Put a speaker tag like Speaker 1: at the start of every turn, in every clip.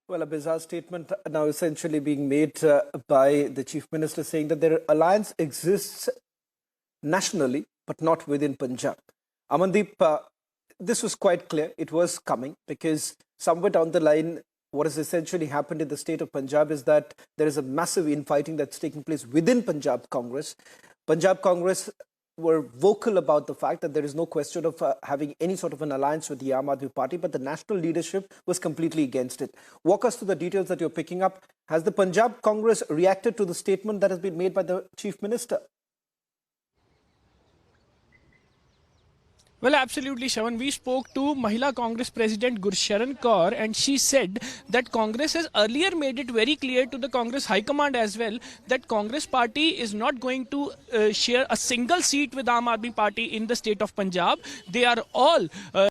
Speaker 1: Well, a bizarre statement now essentially being made by the Chief Minister saying that their alliance exists nationally but not within Punjab. Amandeep, this was quite clear. It was coming because somewhere down the line, what has essentially happened in the state of Punjab is that there is a massive infighting that's taking place within Punjab Congress. Punjab Congress were vocal about the fact that there is no question of having any sort of an alliance with the Aam Aadmi Party, but the national leadership was completely against it. Walk us through the details that you're picking up. Has the Punjab Congress reacted to the statement that has been made by the Chief Minister?
Speaker 2: Well, absolutely, Shravan. We spoke to Mahila Congress President Gursharan Kaur, and she said that Congress has earlier made it very clear to the Congress High Command as well that Congress Party is not going to share a single seat with Aam Aadmi Party in the state of Punjab. They are all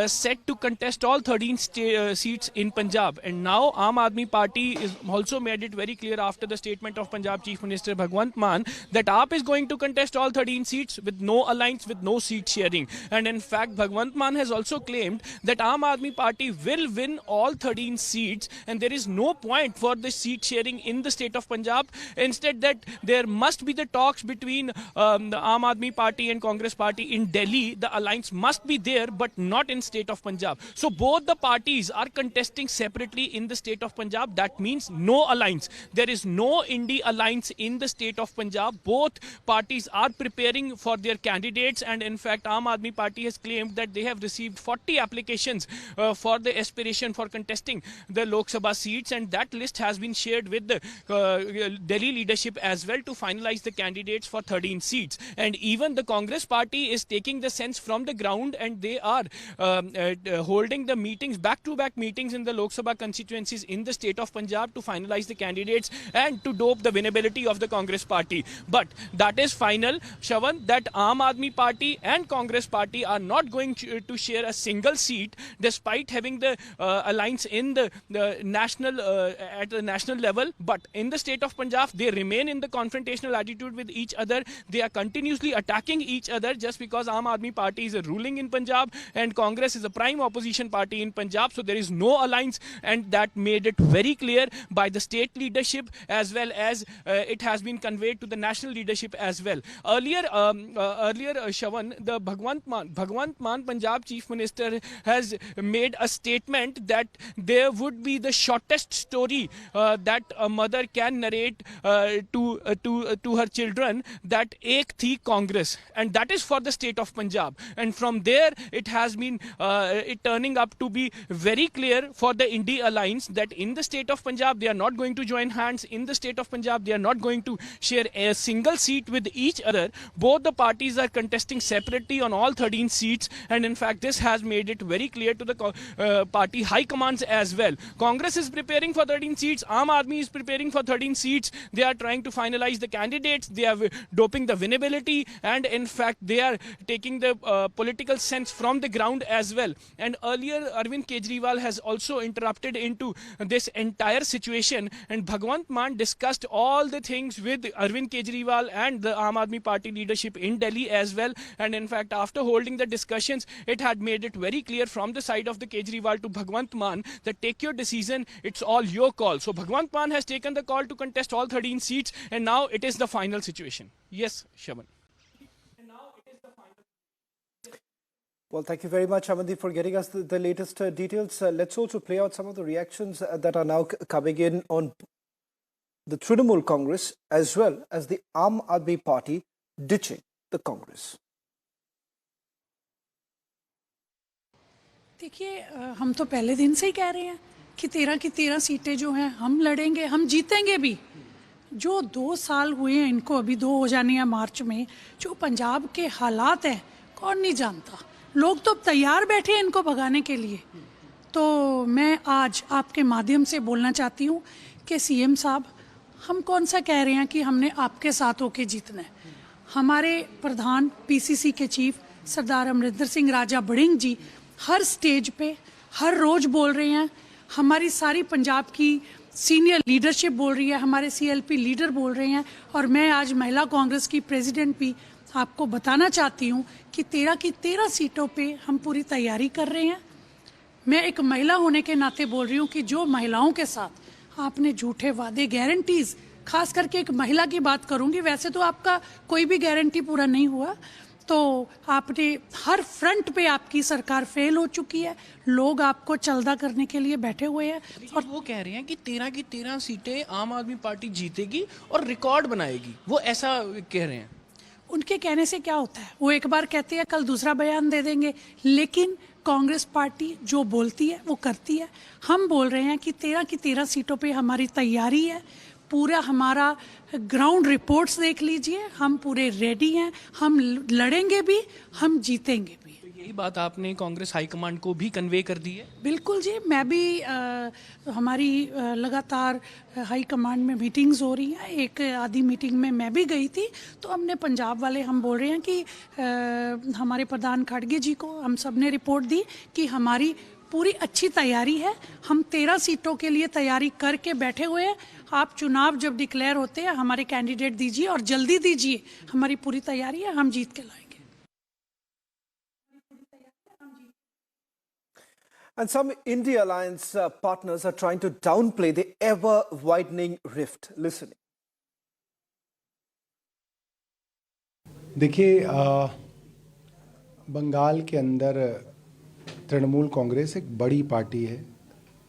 Speaker 2: set to contest all 13 seats in Punjab. And now Aam Aadmi Party is also made it very clear after the statement of Punjab Chief Minister Bhagwant Mann that AAP is going to contest all 13 seats with no alliance, with no seat sharing. And in fact, Bhagwant Mann has also claimed that Aam Aadmi Party will win all 13 seats and there is no point for the seat sharing in the state of Punjab. Instead, that there must be the talks between the Aam Aadmi Party and Congress Party in Delhi. The alliance must be there, but not in state of Punjab. So both the parties are contesting separately in the state of Punjab. That means no alliance. There is no Indie alliance in the state of Punjab. Both parties are preparing for their candidates, and in fact, Aam Aadmi Party has claimed that they have received 40 applications for the aspiration for contesting the Lok Sabha seats, and that list has been shared with the Delhi leadership as well to finalize the candidates for 13 seats. And even the Congress Party is taking the sense from the ground, and they are holding the meetings, back-to-back meetings in the Lok Sabha constituencies in the state of Punjab to finalize the candidates and to dope the winnability of the Congress Party. But that is final, Shravan, that Aam Aadmi Party and Congress Party are not going to share a single seat despite having the alliance in the national at the national level. But in the state of Punjab, they remain in the confrontational attitude with each other. They are continuously attacking each other just because Aam Aadmi Party is ruling in Punjab and Congress is a prime opposition party in Punjab. So there is no alliance, and that made it very clear by the state leadership as well as it has been conveyed to the national leadership as well. Earlier, Shravan, the Bhagwant Mann, Punjab Chief Minister, has made a statement that there would be the shortest story that a mother can narrate to her children, that Ek Thi Congress, and that is for the state of Punjab. And from there, it has been turning up to be very clear for the Indie Alliance that in the state of Punjab, they are not going to join hands. In the state of Punjab, they are not going to share a single seat with each other. Both the parties are contesting separately on all 13 seats, and in fact this has made it very clear to the party high commands as well. Congress is preparing for 13 seats, Aam Aadmi is preparing for 13 seats. They are trying to finalize the candidates, they are doping the winnability, and in fact they are taking the political sense from the ground as well. And earlier Arvind Kejriwal has also interrupted into this entire situation, and Bhagwant Mann discussed all the things with Arvind Kejriwal and the Aam Aadmi Party leadership in Delhi as well. And in fact, after holding the discussions, it had made it very clear from the side of the Kejriwal to Bhagwant Mann that take your decision, it's all your call. So Bhagwant Mann has taken the call to contest all 13 seats, and now it is the final situation. Yes, Shravan.
Speaker 1: Well, thank you very much, Amandeep, for getting us the latest details. Let's also play out some of the reactions that are now coming in on the Trinamool Congress as well as the Aam Aadmi Party ditching the Congress.
Speaker 3: देखिए, हम तो पहले दिन से ही कह रहे हैं कि 13 की 13 सीटें जो हैं हम लड़ेंगे, हम जीतेंगे भी। जो 2 साल हुए हैं इनको, अभी 2 हो जाने हैं मार्च में, जो पंजाब के हालात हैं कौन नहीं जानता। लोग तो तैयार बैठे हैं इनको भगाने के लिए। तो मैं आज आपके माध्यम से बोलना चाहती हूँ कि सीएम साहब, हम कौन सा कह रहे हैं कि हमने आपके साथ होके जीतना है। हमारे प्रधान पीसीसी के चीफ सरदार अमरिंदर सिंह राजा बड़िंग जी हर स्टेज पे हर रोज़ बोल रहे हैं, हमारी सारी पंजाब की सीनियर लीडरशिप बोल रही है, हमारे सीएलपी लीडर बोल रहे हैं, और मैं आज महिला कांग्रेस की प्रेसिडेंट भी आपको बताना चाहती हूँ कि 13 की 13 सीटों पे हम पूरी तैयारी कर रहे हैं। मैं एक महिला होने के नाते बोल रही हूँ कि जो महिलाओं के साथ आपने झूठे वादे, गारंटीज, खास करके एक महिला की बात करूंगी, वैसे तो आपका कोई भी गारंटी पूरा नहीं हुआ, तो आपने हर फ्रंट पे आपकी सरकार फेल हो चुकी है, लोग आपको चलदा करने के लिए बैठे हुए हैं।
Speaker 2: और वो कह रहे हैं कि 13 की 13 सीटें आम आदमी पार्टी जीतेगी और रिकॉर्ड बनाएगी, वो ऐसा कह रहे हैं।
Speaker 3: उनके कहने से क्या होता है, वो एक बार कहते हैं कल दूसरा बयान दे देंगे, लेकिन कांग्रेस पार्टी जो बोलती है वो करती है। हम बोल रहे हैं कि 13 की 13 सीटों पे हमारी तैयारी है, पूरा हमारा ग्राउंड रिपोर्ट्स देख लीजिए, हम पूरे रेडी हैं, हम लड़ेंगे भी, हम जीतेंगे भी।
Speaker 2: तो यही बात आपने कांग्रेस हाईकमांड को भी कन्वे कर दी है?
Speaker 3: बिल्कुल जी, मैं भी हमारी लगातार हाई कमांड में मीटिंग्स हो रही हैं, एक आधी मीटिंग में मैं भी गई थी, तो हमने पंजाब वाले हम बोल रहे हैं कि हमारे प्रधान खड़गे जी को हम सब ने रिपोर्ट दी कि हमारी पूरी अच्छी तैयारी है, हम 13 सीटों के लिए तैयारी करके बैठे हुए हैं। आप चुनाव जब डिक्लेयर होते हैं हमारे कैंडिडेट दीजिए और जल्दी दीजिए, हमारी पूरी तैयारी है, हम जीत के लाएंगे।
Speaker 1: And some India alliance partners are trying to downplay the ever-widening rift. Listening.
Speaker 4: देखिए, बंगाल के अंदर तृणमूल कांग्रेस एक बड़ी पार्टी है,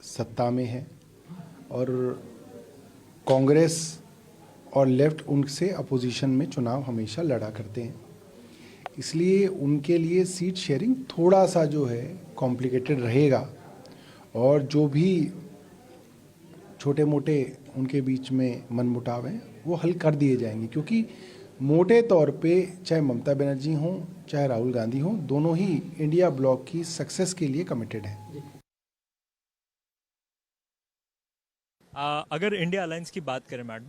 Speaker 4: सत्ता में है, और कांग्रेस और लेफ्ट उनसे अपोजिशन में चुनाव हमेशा लड़ा करते हैं, इसलिए उनके लिए सीट शेयरिंग थोड़ा सा जो है कॉम्प्लिकेटेड रहेगा, और जो भी छोटे मोटे उनके बीच में मनमुटाव हैं वो हल कर दिए जाएंगे, क्योंकि मोटे तौर पे चाहे ममता बनर्जी हों चाहे राहुल गांधी हों, दोनों ही इंडिया ब्लॉक की सक्सेस के लिए कमिटेड हैं।
Speaker 5: अगर इंडिया अलायंस की बात करें मैडम,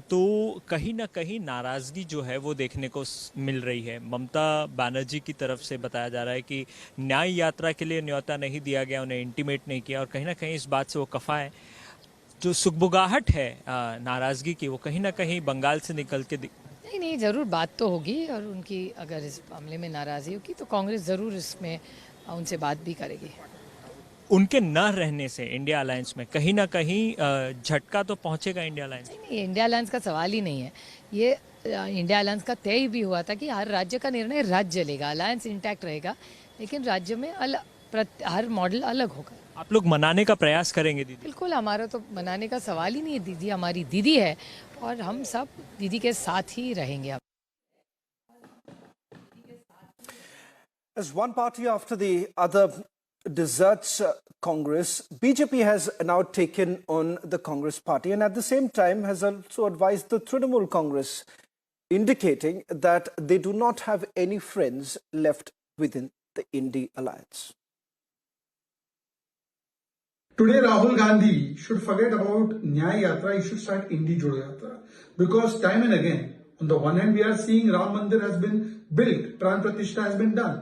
Speaker 5: तो कहीं ना कहीं नाराज़गी जो है वो देखने को मिल रही है। ममता बनर्जी की तरफ से बताया जा रहा है कि न्याय यात्रा के लिए न्योता नहीं दिया गया, उन्हें इंटीमेट नहीं किया, और कहीं ना कहीं इस बात से वो कफा है। जो सुगबुगाहट है नाराज़गी की, वो कहीं ना कहीं बंगाल से निकल के
Speaker 6: नहीं, ज़रूर बात तो होगी, और उनकी अगर इस मामले में नाराज़गी होगी तो कांग्रेस ज़रूर इसमें उनसे बात भी करेगी।
Speaker 5: उनके न रहने से इंडिया अलायंस में कहीं ना कहीं झटका तो पहुंचेगा इंडिया अलायंस।
Speaker 6: नहीं, इंडिया अलायंस का सवाल ही नहीं है। ये इंडिया अलायंस का तय भी हुआ था कि हर राज्य का निर्णय राज्य लेगा, अलायंस इंटैक्ट रहेगा, लेकिन राज्य में हर मॉडल अलग होगा।
Speaker 5: आप लोग मनाने का प्रयास करेंगे दीदी?
Speaker 6: बिल्कुल, हमारा तो मनाने का सवाल ही नहीं है। दीदी हमारी दीदी है और हम सब दीदी के साथ ही रहेंगे।
Speaker 1: As one party after the other deserts Congress, BJP has now taken on the Congress party, and at the same time has also advised the Trinamool Congress, indicating that they do not have any friends left within the Indy alliance.
Speaker 7: Today, Rahul Gandhi should forget about Nyay Yatra, he should start Indi Jodo Yatra. Because time and again, on the one hand, we are seeing Ram Mandir has been built, Pran Pratishtha has been done.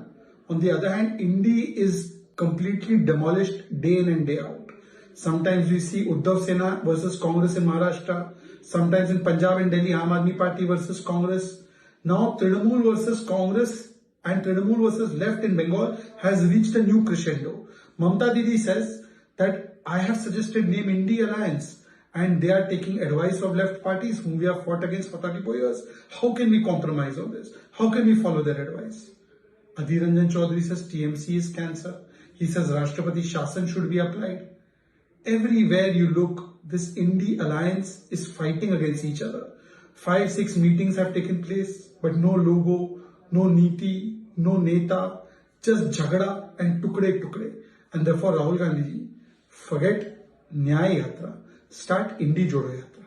Speaker 7: On the other hand, Indi is completely demolished day in and day out. Sometimes we see Uddhav Sena versus Congress in Maharashtra. Sometimes in Punjab and Delhi, Aam Aadmi Party versus Congress. Now Trinamool versus Congress and Trinamool versus left in Bengal has reached a new crescendo. Mamta Didi says that I have suggested name Indi Alliance, and they are taking advice of left parties whom we have fought against for 34 years. How can we compromise on this? How can we follow their advice? Adhir Ranjan Chaudhary says TMC is cancer. He says Rashtrapati Shasan should be applied. Everywhere you look, this Indi Alliance is fighting against each other. 5-6 meetings have taken place, but no logo, no niti, no neta, just jhagda and tukde. And therefore, Rahul Gandhi ji, forget Nyay Yatra, start Indi Jodo Yatra.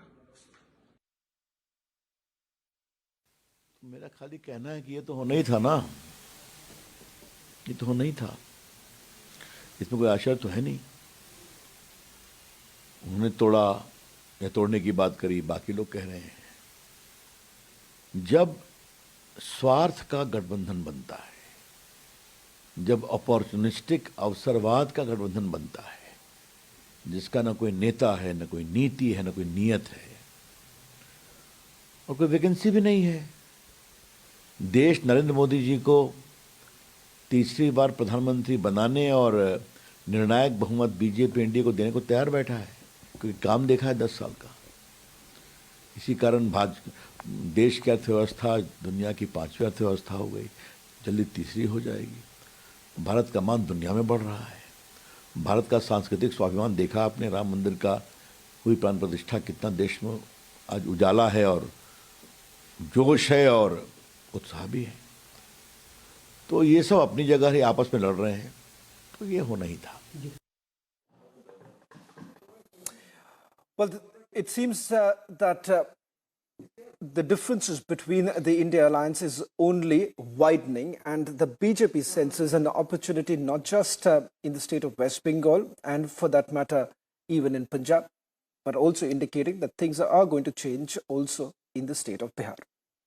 Speaker 8: मेरा खाली कहना है कि ये तो होना ही था ना, ये तो होना ही था, इसमें कोई आशा तो है नहीं। उन्होंने तोड़ा या तोड़ने की बात करी, बाकी लोग कह रहे हैं। जब स्वार्थ का गठबंधन बनता है, जब अपॉर्चुनिस्टिक अवसरवाद का गठबंधन बनता है, जिसका ना कोई नेता है, ना कोई नीति है, ना कोई नीयत है, और कोई वैकेंसी भी नहीं है। देश नरेंद्र मोदी जी को तीसरी बार प्रधानमंत्री बनाने और निर्णायक बहुमत बीजेपी एनडीए को देने को तैयार बैठा है, क्योंकि काम देखा है 10 साल का। इसी कारण देश की अर्थव्यवस्था दुनिया की 5वीं अर्थव्यवस्था हो गई, जल्दी तीसरी हो जाएगी। भारत का मान दुनिया में बढ़ रहा है। भारत का सांस्कृतिक स्वाभिमान देखा आपने, राम मंदिर का हुई प्राण प्रतिष्ठा, कितना देश में आज उजाला है और जोश है और उत्साह भी है। तो ये सब अपनी जगह ही आपस में लड़ रहे हैं, तो ये होना ही था।
Speaker 1: Well, it seems that the differences between the India alliance is only widening, and the BJP senses an opportunity not just in the state of West Bengal and for that matter even in Punjab, but also indicating that things are going to change also in the state of Bihar.